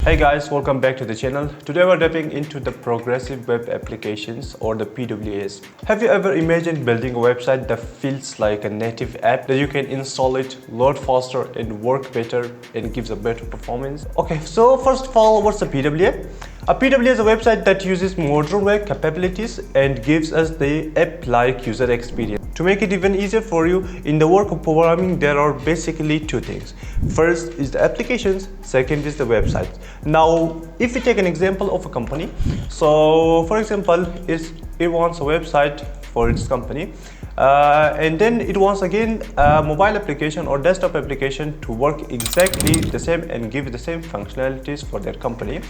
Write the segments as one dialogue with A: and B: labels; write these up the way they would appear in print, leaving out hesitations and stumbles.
A: Hey guys, welcome back to the channel. Today we're diving into the progressive web applications or the PWAs. Have you ever imagined building a website that feels like a native app, that you can install it, load faster and work better and gives a better performance? Okay, so first of all, what's a PWA? A PWA is a website that uses modern web capabilities and gives us the app-like user experience. To make it even easier for you, in the work of programming, there are basically two things. First is the applications, second is the websites. Now, if we take an example of a company, so for example, it wants a website for its company, and then it wants again a mobile application or desktop application to work exactly the same and give the same functionalities for their company.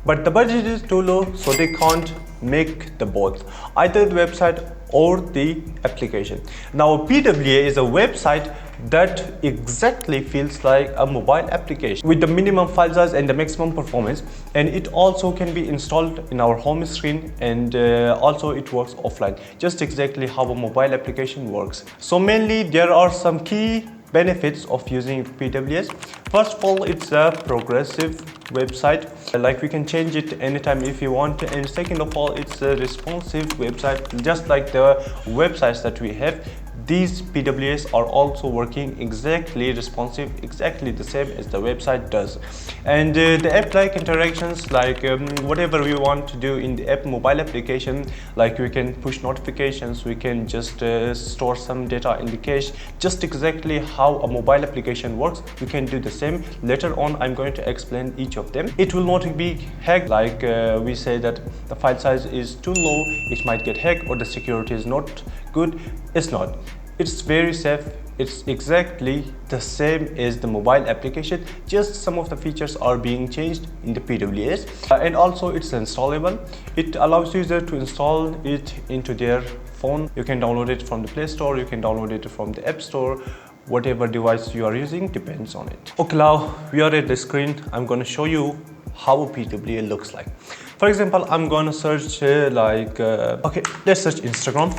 A: But the budget is too low, so they can't make the both, either the website or the application. Now, PWA is a website that exactly feels like a mobile application with the minimum file size and the maximum performance, and it also can be installed in our home screen, and also it works offline, just exactly how a mobile application works. So mainly there are some key benefits of using PWAs. First of all, it's a progressive website, like we can change it anytime if you want, and second of all, it's a responsive website, just like the websites that we have. These PWAs are also working exactly responsive, exactly the same as the website does. And the app-like interactions, like whatever we want to do in the app mobile application, like we can push notifications, we can just store some data in the cache, just exactly how a mobile application works, we can do the same. Later on, I'm going to explain each of them. It will not be hacked, like we say that the file size is too low, it might get hacked, or the security is not good. It's not. It's very safe. It's exactly the same as the mobile application, just some of the features are being changed in the PWAs. And also it's installable. It allows user to install it into their phone. You can download it from the Play Store, you can download it from the App Store. Whatever device you are using depends on it. Okay, now we are at the screen. I'm going to show you how a PWA looks like. For example, I'm going to search okay, let's search Instagram.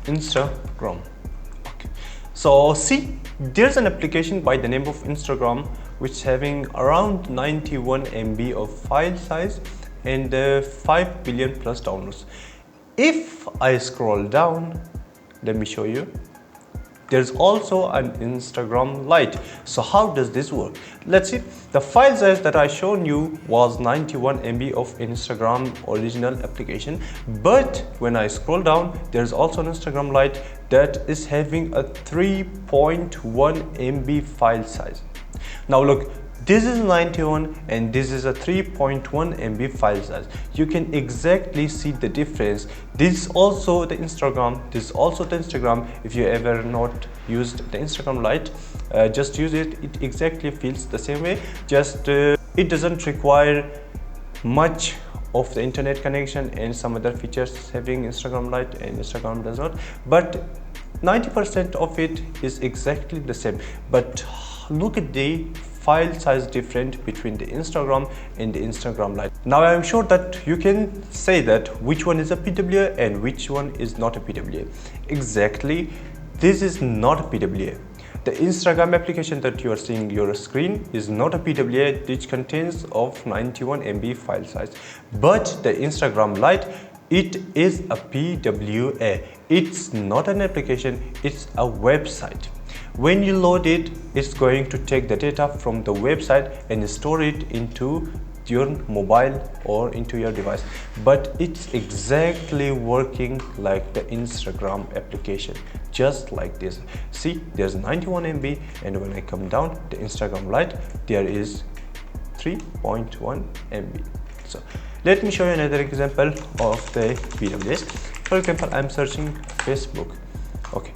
A: Okay, so see, there's an application by the name of Instagram which is having around 91 MB of file size and 5 billion plus downloads. If I scroll down, let me show you. There's also an Instagram Lite. So how does this work? Let's see. The file size that I shown you was 91 MB of Instagram original application. But when I scroll down, there's also an Instagram Lite that is having a 3.1 MB file size. Now look, this is 91 and this is a 3.1 MB file size. You can exactly see the difference. This is also the Instagram, this is also the Instagram. If you ever not used the Instagram Lite, just use it. It exactly feels the same way. Just it doesn't require much of the internet connection and some other features having Instagram Lite and Instagram does not, but 90% of it is exactly the same. But look at the file size different between the Instagram and the Instagram Lite. Now I am sure that you can say that which one is a PWA and which one is not a PWA. Exactly, this is not a PWA. The Instagram application that you are seeing your screen is not a PWA, which contains of 91 MB file size. But the Instagram Lite, it is a PWA. It's not an application, it's a website. When you load it, it's going to take the data from the website and store it into your mobile or into your device. But it's exactly working like the Instagram application, just like this. See, there's 91 MB, and when I come down the Instagram Lite, there is 3.1 MB. So let me show you another example of the PWAs. For example, I'm searching Facebook. Okay,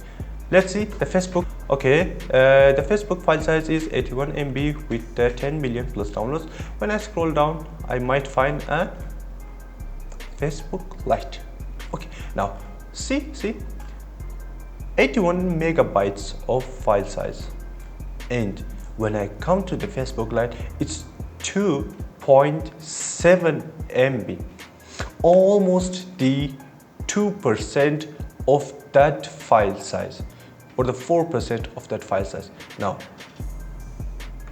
A: let's see the Facebook. Okay, the Facebook file size is 81 MB with 10 million plus downloads. When I scroll down, I might find a Facebook Lite. Okay, now see 81 megabytes of file size, and when I come to the Facebook Lite, it's 2.7 MB, almost the 2% of that file size, or the 4% of that file size. Now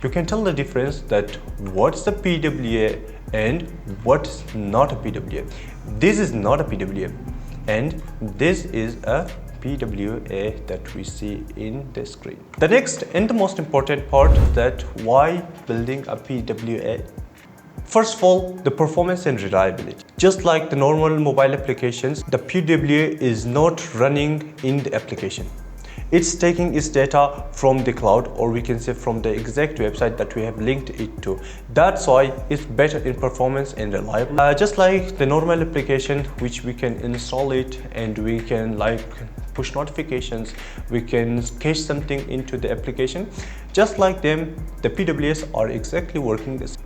A: You can tell the difference that what's the PWA and what's not a PWA. This is not a PWA and this is a PWA that we see in the screen. The next and the most important part is that why building a PWA. First of all, the performance and reliability. Just like the normal mobile applications, the PWA is not running in the application. It's taking its data from the cloud, or we can say from the exact website that we have linked it to. That's why it's better in performance and reliable. Just like the normal application, which we can install it and we can like push notifications, we can cache something into the application. Just like them, the PWAs are exactly working this.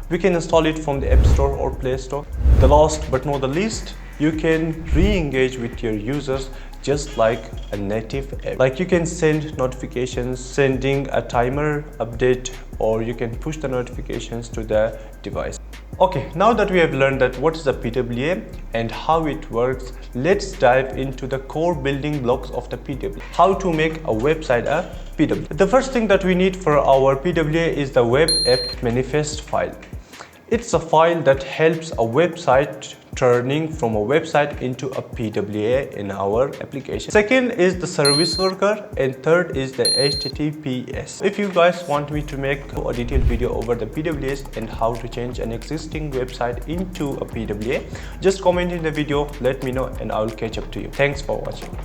A: We can install it from the App Store or Play Store. The last but not the least, you can re-engage with your users just like a native app. Like you can send notifications, sending a timer update, or you can push the notifications to the device. Okay, now that we have learned that what is a PWA and how it works, let's dive into the core building blocks of the PWA. How to make a website a PWA. The first thing that we need for our PWA is the web app manifest file. It's a file that helps a website turning from a website into a PWA in our application. Second is the service worker, and third is the HTTPS. If you guys want me to make a detailed video over the PWAs and how to change an existing website into a PWA, just comment in the video, let me know, and I will catch up to you. Thanks for watching.